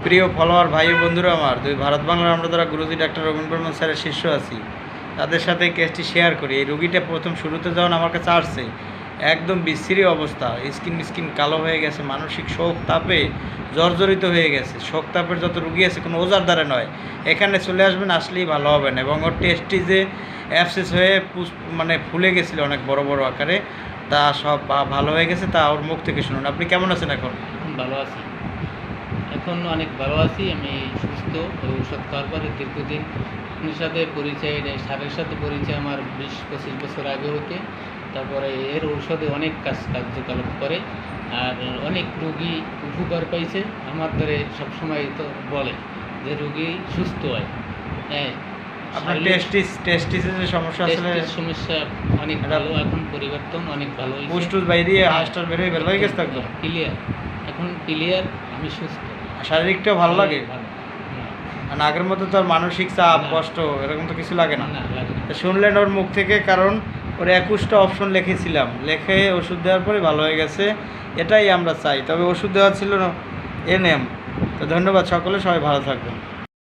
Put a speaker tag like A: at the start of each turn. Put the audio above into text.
A: প্রিয় ফলোয়ার ভাই ও বন্ধুরা, আমার দুই ভারত বাংলার আমরা যারা গুরুজি ডাক্তার রবীন্দ্র বর্মন স্যারের শিষ্য আছি, তাদের সাথে এই কেসটি শেয়ার করি। এই রুগীটা প্রথম শুরুতে যখন আমার কাছে আসছে, একদম বিশ্রী অবস্থা, স্কিন কালো হয়ে গেছে, মানসিক শোক তাপে জর্জরিত হয়ে গেছে। শোক তাপের যত রুগী আছে কোনো ওজার দ্বারা নয়, এখানে চলে আসবেন, আসলেই ভালো হবেন। এবং ওর টেস্টিজে অ্যাবসেস হয়ে মানে ফুলে গেছিলো অনেক বড় বড় আকারে, তা সব ভালো হয়ে গেছে। তা ওর মুখ থেকে শুনুন। আপনি কেমন আছেন এখন?
B: ভালো আছি, এখন অনেক ভালো আছি। আমি সুস্থ। ঔষধ খাওয়ার পরে দীর্ঘদিন আপনার সাথে পরিচয় নেই, সারের সাথে পরিচয় আমার 20-25 বছর আগে হতে। তারপরে এর ঔষধে অনেক কার্যকলাপ করে, আর অনেক রুগী উপকার পাইছে। আমার ধরে সবসময় তো বলে যে রুগী সুস্থ হয়। হ্যাঁ,
A: আপনার টেস্টিসের যে সমস্যা আসলে
B: সমস্যা অনেক ভালো, এখন পরিবর্তন অনেক ভালো হয়েছে।
A: পুষ্টুস বাইরে হাঁসটার বের হয়ে গেছে একদম
B: ক্লিয়ার, এখন ক্লিয়ার, আমি সুস্থ।
A: শারীরিকটাও ভালো লাগে।
B: ভালো।
A: আর আগের মতো তো আর মানসিক চাপ কষ্ট এরকম তো কিছু লাগে না।
B: লাগে না।
A: শুনলেন ওর মুখ থেকে, কারণ ওর 21টা অপশন লিখেছিলাম, লিখে ওষুধ দেওয়ার পরে ভালো হয়ে গেছে। এটাই আমরা চাই। তবে ওষুধ দেওয়া ছিল এনএম। তো ধন্যবাদ সকলে, সবাই ভালো থাকবেন।